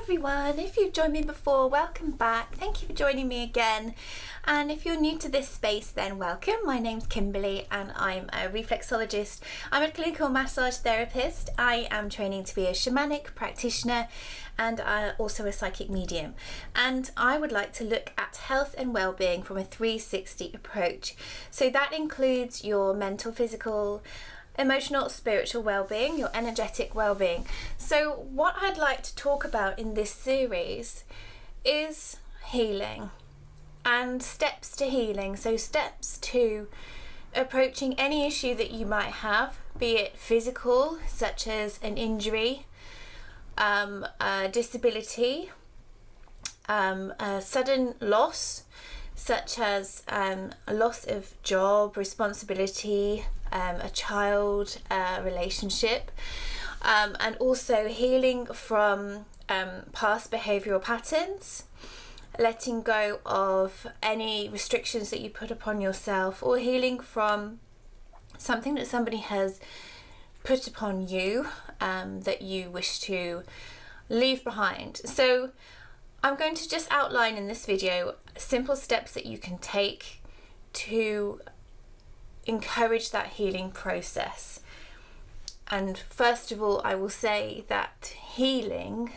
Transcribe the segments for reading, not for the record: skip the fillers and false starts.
everyone, if you've joined me before, welcome back. Thank you for joining me again. And if you're new to this space, then welcome. My name's Kimberley and I'm a reflexologist. I'm a clinical massage therapist. I am training to be a shamanic practitioner and also a psychic medium. And I would like to look at health and well-being from a 360 approach. So that includes your mental, physical, emotional, spiritual well-being, your energetic well-being. So what I'd like to talk about in this series is healing and steps to healing. So steps to approaching any issue that you might have, be it physical, such as an injury, a disability, a sudden loss, such as a loss of job, responsibility, a child, relationship, and also healing from past behavioural patterns, letting go of any restrictions that you put upon yourself, or healing from something that somebody has put upon you that you wish to leave behind. So I'm going to just outline in this video simple steps that you can take to encourage that healing process. And first of all, I will say that healing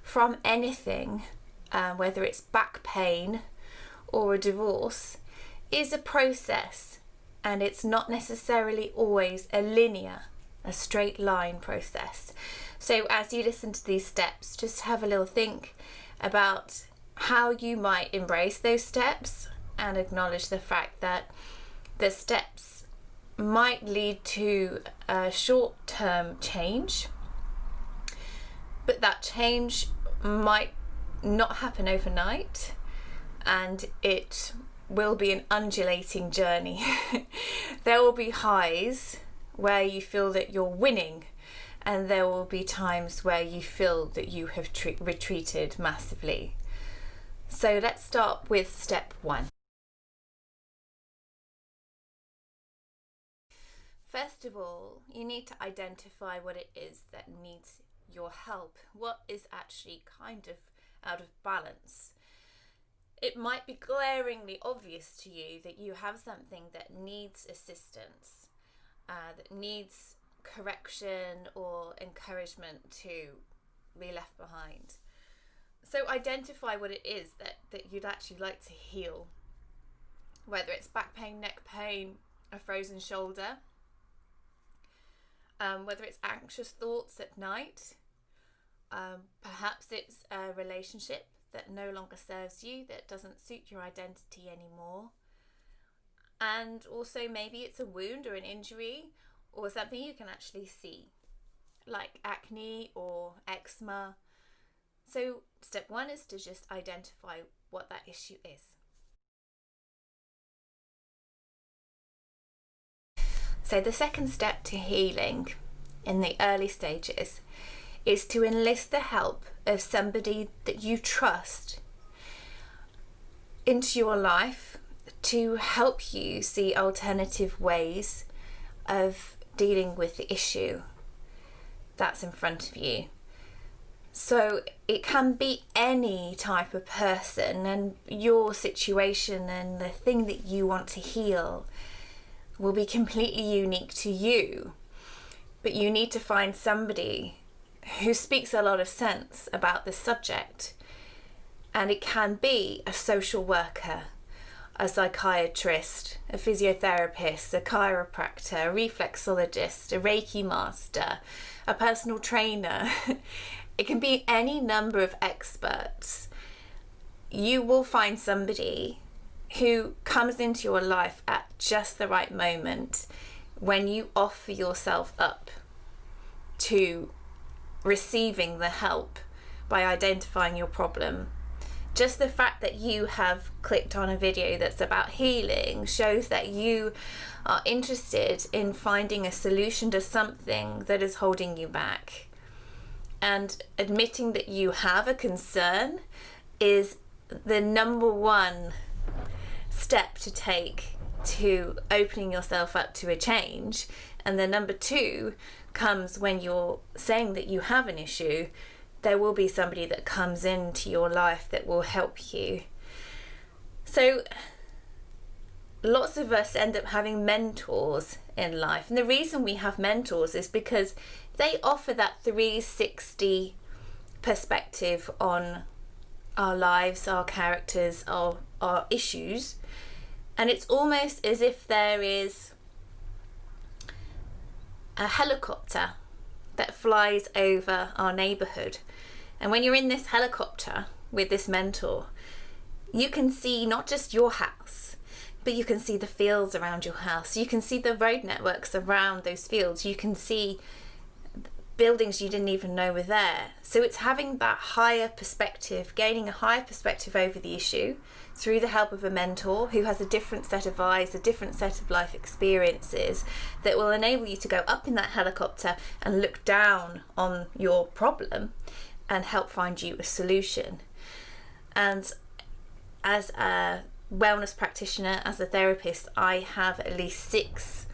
from anything, whether it's back pain or a divorce, is a process, and it's not necessarily always a straight line process. So as you listen to these steps, just have a little think about how you might embrace those steps and acknowledge the fact that the steps might lead to a short-term change, but that change might not happen overnight, and it will be an undulating journey. There will be highs where you feel that you're winning, and there will be times where you feel that you have retreated massively. So let's start with step one. First of all, you need to identify what it is that needs your help. What is actually kind of out of balance? It might be glaringly obvious to you that you have something that needs assistance, that needs correction or encouragement to be left behind. So identify what it is that you'd actually like to heal, whether it's back pain, neck pain, a frozen shoulder, whether it's anxious thoughts at night, perhaps it's a relationship that no longer serves you, that doesn't suit your identity anymore, and also maybe it's a wound or an injury or something you can actually see, like acne or eczema. So step one is to just identify what that issue is. So the second step to healing in the early stages is to enlist the help of somebody that you trust into your life to help you see alternative ways of dealing with the issue that's in front of you. So it can be any type of person, and your situation and the thing that you want to heal will be completely unique to you, but you need to find somebody who speaks a lot of sense about this subject. And it can be a social worker, a psychiatrist, a physiotherapist, a chiropractor, a reflexologist, a Reiki master, a personal trainer. It can be any number of experts. You will find somebody who comes into your life at just the right moment when you offer yourself up to receiving the help by identifying your problem. Just the fact that you have clicked on a video that's about healing shows that you are interested in finding a solution to something that is holding you back. And admitting that you have a concern is the number one step to take to opening yourself up to a change. And the number two comes when you're saying that you have an issue there will be somebody that comes into your life that will help you. So lots of us end up having mentors in life, and the reason we have mentors is because they offer that 360 perspective on our lives, our characters, our issues, and it's almost as if there is a helicopter that flies over our neighbourhood. And when you're in this helicopter with this mentor, you can see not just your house, but you can see the fields around your house. You can see the road networks around those fields. You can see buildings you didn't even know were there. So it's having that higher perspective, gaining a higher perspective over the issue through the help of a mentor who has a different set of eyes, a different set of life experiences that will enable you to go up in that helicopter and look down on your problem and help find you a solution. And as a wellness practitioner, as a therapist, I have at least 6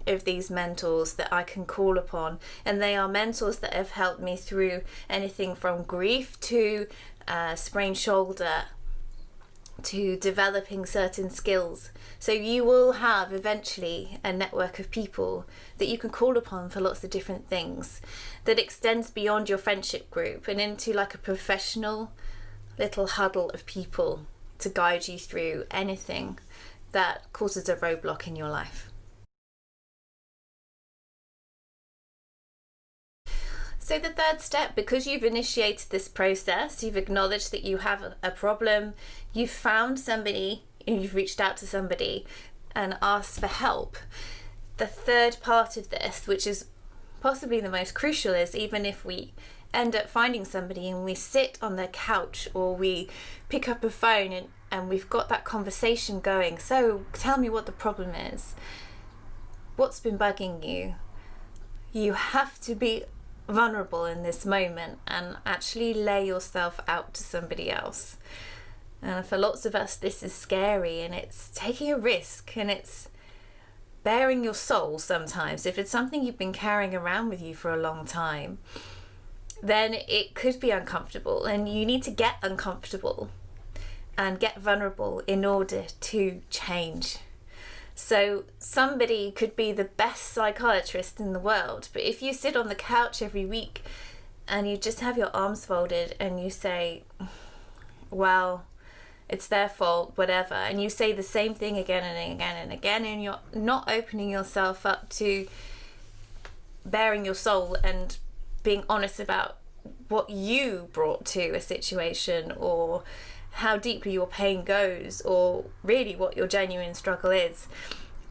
of these mentors that I can call upon, and they are mentors that have helped me through anything from grief to sprained shoulder to developing certain skills. So you will have eventually a network of people that you can call upon for lots of different things that extends beyond your friendship group and into like a professional little huddle of people to guide you through anything that causes a roadblock in your life. So the third step, because you've initiated this process, you've acknowledged that you have a problem, you've found somebody, you've reached out to somebody and asked for help. The third part of this, which is possibly the most crucial, is even if we end up finding somebody and we sit on their couch or we pick up a phone and we've got that conversation going, so tell me what the problem is. What's been bugging you? You have to be vulnerable in this moment and actually lay yourself out to somebody else. And for lots of us, this is scary, and it's taking a risk, and it's bearing your soul sometimes. If it's something you've been carrying around with you for a long time, then it could be uncomfortable, and you need to get uncomfortable and get vulnerable in order to change. So somebody could be the best psychiatrist in the world, but if you sit on the couch every week and you just have your arms folded and you say, well, it's their fault, whatever, and you say the same thing again and again and again, and you're not opening yourself up to bearing your soul and being honest about what you brought to a situation, or how deeply your pain goes, or really what your genuine struggle is,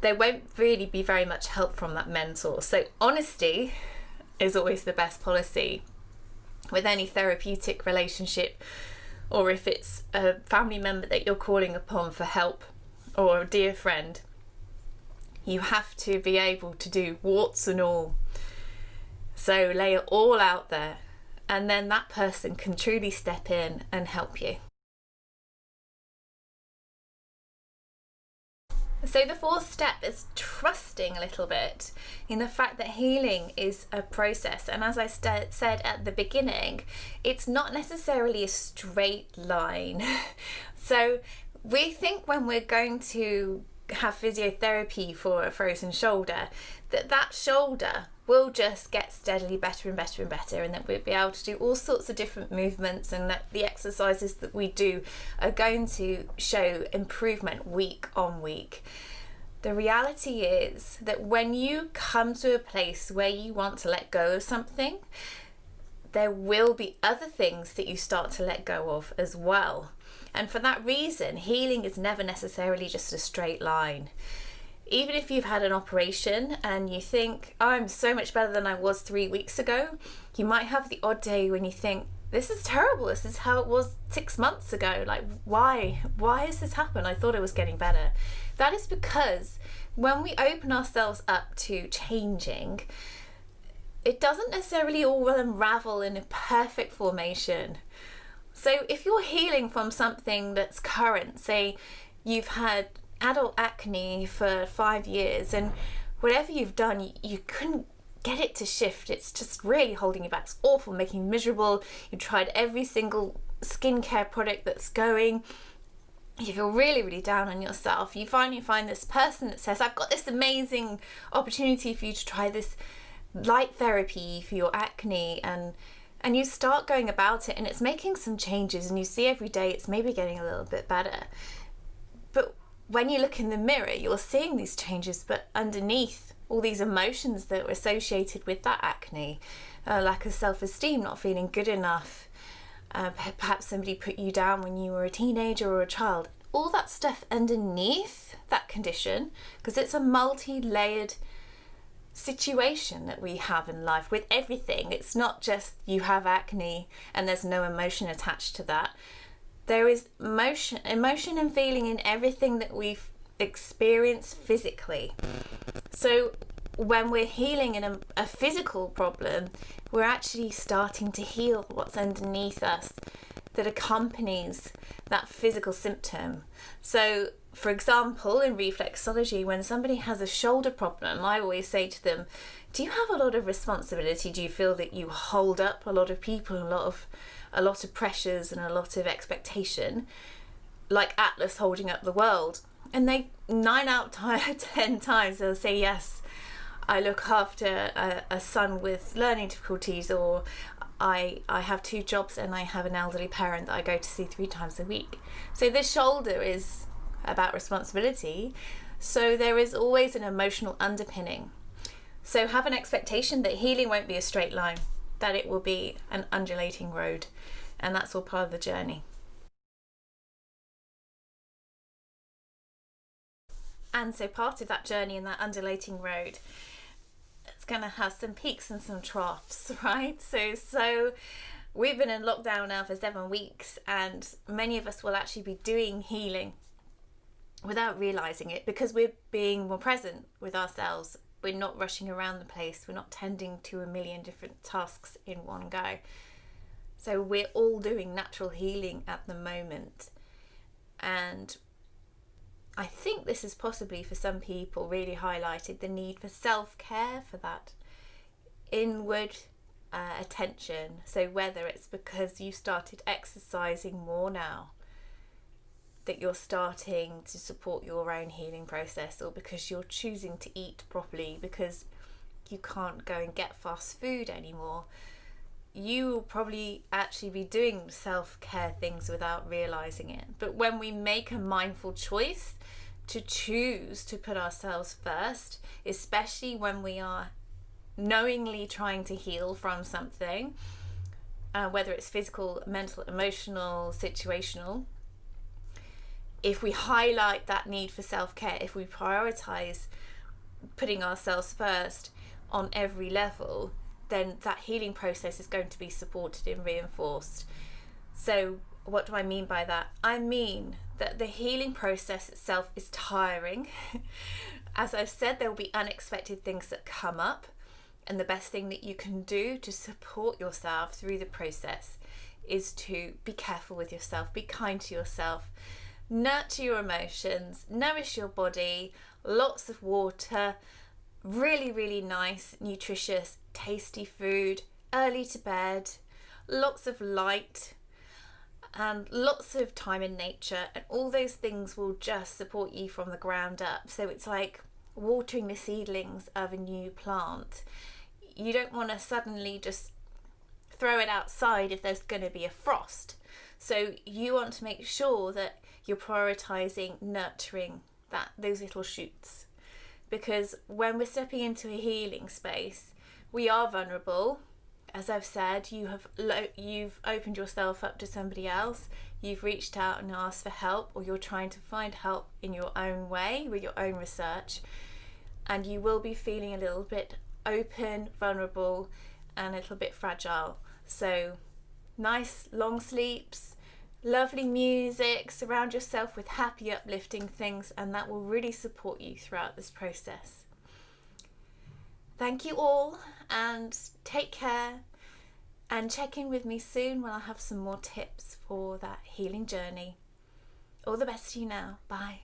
there won't really be very much help from that mentor. So honesty is always the best policy with any therapeutic relationship, or if it's a family member that you're calling upon for help, or a dear friend. You have to be able to do warts and all. So lay it all out there, and then that person can truly step in and help you. So the fourth step is trusting a little bit in the fact that healing is a process. And as I said at the beginning, it's not necessarily a straight line. So we think when we're going to have physiotherapy for a frozen shoulder, that shoulder will just get steadily better and better and better, and that we'll be able to do all sorts of different movements, and that the exercises that we do are going to show improvement week on week. The reality is that when you come to a place where you want to let go of something, there will be other things that you start to let go of as well. And for that reason, healing is never necessarily just a straight line. Even if you've had an operation and you think, oh, I'm so much better than I was 3 weeks ago, you might have the odd day when you think, this is terrible, this is how it was 6 months ago. Like, why has this happened? I thought it was getting better. That is because when we open ourselves up to changing, it doesn't necessarily all unravel in a perfect formation. So if you're healing from something that's current, say you've had adult acne for 5 years, and whatever you've done, you couldn't get it to shift. It's just really holding you back. It's awful, making you miserable. You've tried every single skincare product that's going. You feel really, really down on yourself. You finally find this person that says, I've got this amazing opportunity for you to try this light therapy for your acne, and you start going about it, and it's making some changes, and you see every day it's maybe getting a little bit better. But when you look in the mirror, you're seeing these changes, but underneath all these emotions that were associated with that acne, lack of self-esteem, not feeling good enough, perhaps somebody put you down when you were a teenager or a child, all that stuff underneath that condition, because it's a multi-layered situation that we have in life with everything. It's not just you have acne and there's no emotion attached to that. There is emotion and feeling in everything that we've experienced physically. So when we're healing in a physical problem, we're actually starting to heal what's underneath us that accompanies that physical symptom. So for example, in reflexology, when somebody has a shoulder problem, I always say to them, do you have a lot of responsibility? Do you feel that you hold up a lot of people, a lot of pressures and a lot of expectation, like Atlas holding up the world? And they 9 out of 10 times they'll say, yes, I look after a son with learning difficulties, or I have 2 jobs and I have an elderly parent that I go to see 3 times a week. So the shoulder is about responsibility. So there is always an emotional underpinning. So have an expectation that healing won't be a straight line, that it will be an undulating road, and that's all part of the journey. And so part of that journey in that undulating road, it's going to have some peaks and some troughs, right? So we've been in lockdown now for 7 weeks, and many of us will actually be doing healing without realizing it, because we're being more present with ourselves. We're not rushing around the place. We're not tending to a million different tasks in one go. So we're all doing natural healing at the moment. And I think this has possibly for some people really highlighted the need for self-care, for that inward attention. So whether it's because you started exercising more now, that you're starting to support your own healing process, or because you're choosing to eat properly because you can't go and get fast food anymore, you will probably actually be doing self-care things without realizing it. But when we make a mindful choice to choose to put ourselves first, especially when we are knowingly trying to heal from something, whether it's physical, mental, emotional, situational, if we highlight that need for self-care, if we prioritize putting ourselves first on every level, then that healing process is going to be supported and reinforced. So what do I mean by that? I mean that the healing process itself is tiring. As I've said, there will be unexpected things that come up, and the best thing that you can do to support yourself through the process is to be careful with yourself, be kind to yourself, nurture your emotions, nourish your body, lots of water, really, really nice, nutritious, tasty food, early to bed, lots of light, and lots of time in nature, and all those things will just support you from the ground up. So it's like watering the seedlings of a new plant. You don't want to suddenly just throw it outside if there's going to be a frost. So you want to make sure that you're prioritizing nurturing those little shoots, because when we're stepping into a healing space, we are vulnerable. As I've said, you've opened yourself up to somebody else, you've reached out and asked for help, or you're trying to find help in your own way with your own research, and you will be feeling a little bit open, vulnerable, and a little bit fragile. So nice long sleeps, lovely music, surround yourself with happy, uplifting things, and that will really support you throughout this process. Thank you all, and take care, and check in with me soon when I have some more tips for that healing journey. All the best to you now. Bye.